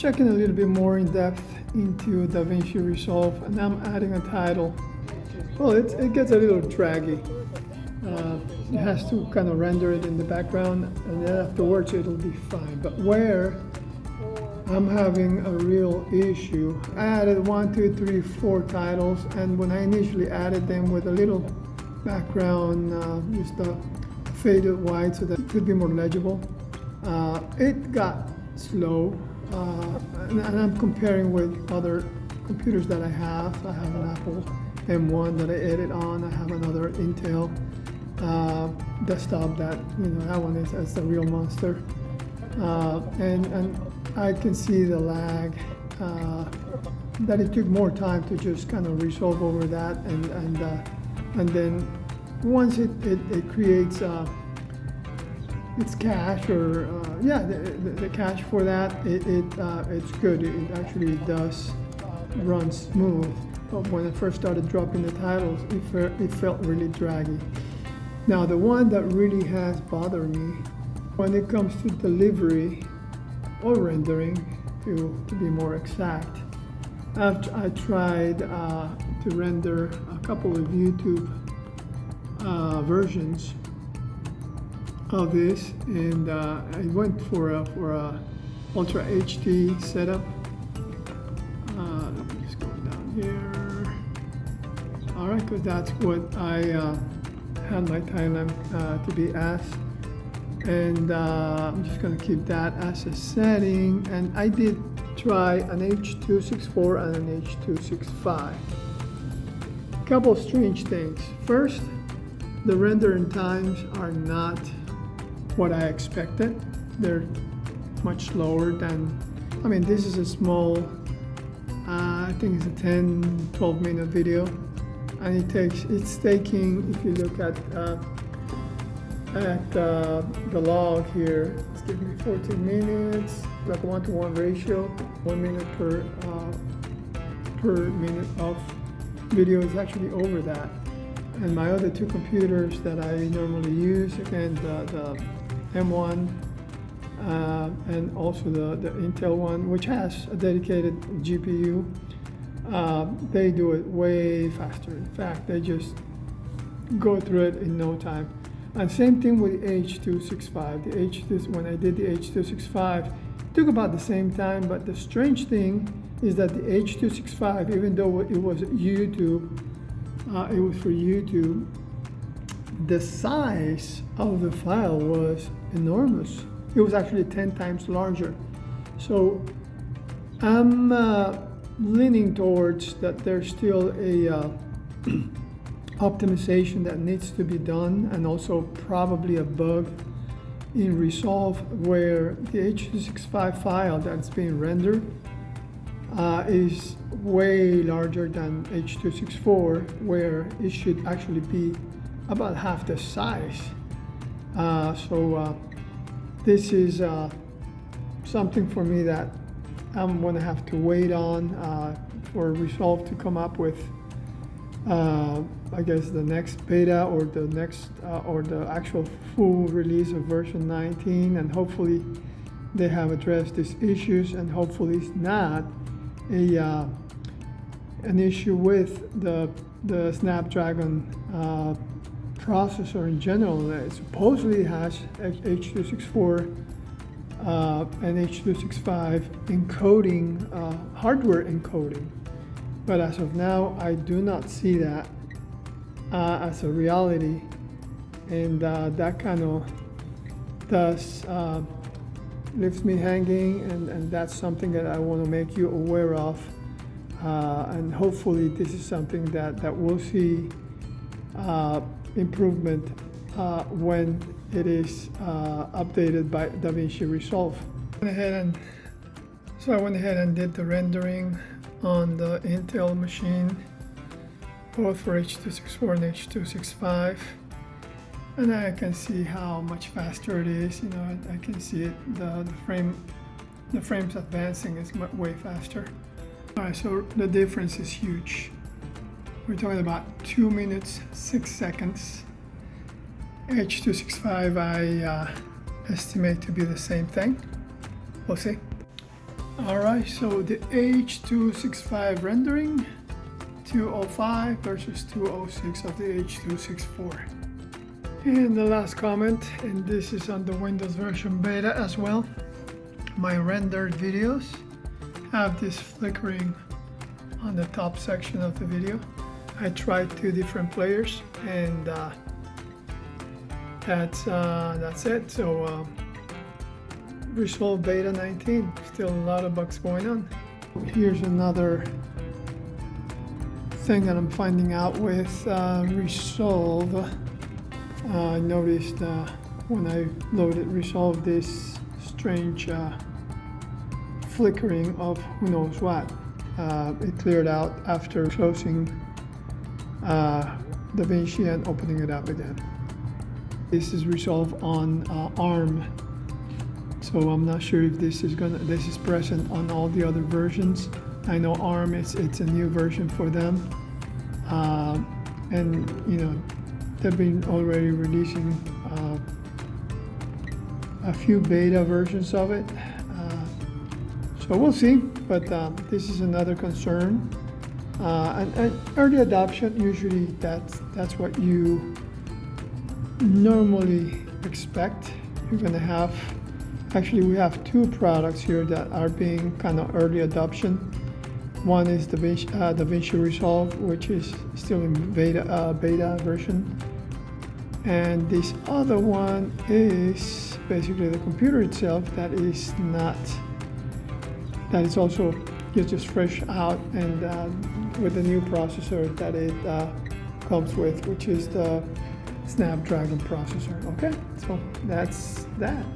checking a little bit more in depth into DaVinci Resolve, and I'm adding a title. Well, it gets a little draggy. It has to kind of render it in the background, and then afterwards it'll be fine. But where I'm having a real issue, I added 1, 2, 3, 4 titles, and when I initially added them with a little background, just a faded white so that it could be more legible, it got slow, and I'm comparing with other computers that I have. I have an Apple M1 that I edit on. I have another Intel desktop that, that one is the real monster, and I can see the lag, that it took more time to just kind of resolve over that, and then once it creates its cache, or the cache for that, it's good. It actually does run smooth. But when I first started dropping the titles, it felt really draggy. Now the one that really has bothered me when it comes to delivery or rendering, to be more exact, I tried to render a couple of YouTube versions of this, and I went for a Ultra HD setup. Let me just go down here. All right, because that's what I had my timeline to be as, and I'm just going to keep that as a setting. And I did try an H.264 and an H.265. Couple strange things. First, the rendering times are not what I expected. They're much slower than, this is a small, I think it's a 10-12 minute video, and it's taking, if you look at the log here, it's giving me 14 minutes, like a 1-to-1 ratio, 1 minute per minute of video is actually over that. And my other two computers that I normally use, again, the M1 and also the Intel one, which has a dedicated GPU, they do it way faster. In fact, they just go through it in no time. And same thing with the H.265. When I did the H.265, it took about the same time, but the strange thing is that the H.265, even though it was YouTube, it was for YouTube, the size of the file was enormous. It was actually 10 times larger. So I'm leaning towards that there's still a optimization that needs to be done, and also probably a bug in Resolve where the H.265 file that's being rendered is way larger than H.264, where it should actually be about half the size. So this is something for me that I'm going to have to wait on for Resolve to come up with, I guess, the next beta, or the next or the actual full release of version 19, and hopefully they have addressed these issues, and hopefully it's not an issue with the Snapdragon processor in general. It supposedly has H.264 and H.265 encoding, hardware encoding, but as of now I do not see that as a reality, and that kind of does leaves me hanging, and that's something that I want to make you aware of, and hopefully this is something that we'll see improvement when it is updated by DaVinci Resolve. I went ahead and did the rendering on the Intel machine, both for H.264 and H.265, and I can see how much faster it is. I can see it, the frames advancing is way faster. All right, so the difference is huge. We're talking about 2 minutes 6 seconds. H.265 I estimate to be the same thing. We'll see. Alright, so the H.265 rendering, 205 versus 206 of the H.264. And the last comment, and this is on the Windows version beta as well, my rendered videos have this flickering on the top section of the video. I tried 2 different players, and that's it. So Resolve Beta 19, still a lot of bugs going on. Here's another thing that I'm finding out with Resolve. I noticed when I loaded Resolve this strange flickering of who knows what. It cleared out after closing DaVinci and opening it up again. This is Resolve on ARM. So I'm not sure if this is present on all the other versions. I know ARM it's a new version for them, and they've been already releasing a few beta versions of it. So we'll see, but this is another concern. And early adoption, usually that's what you normally expect. You're gonna have. Actually, we have 2 products here that are being kind of early adoption. One is the DaVinci Resolve, which is still in beta version. And this other one is basically the computer itself that is also just fresh out, and with the new processor that it comes with, which is the Snapdragon processor. Okay, so that's that.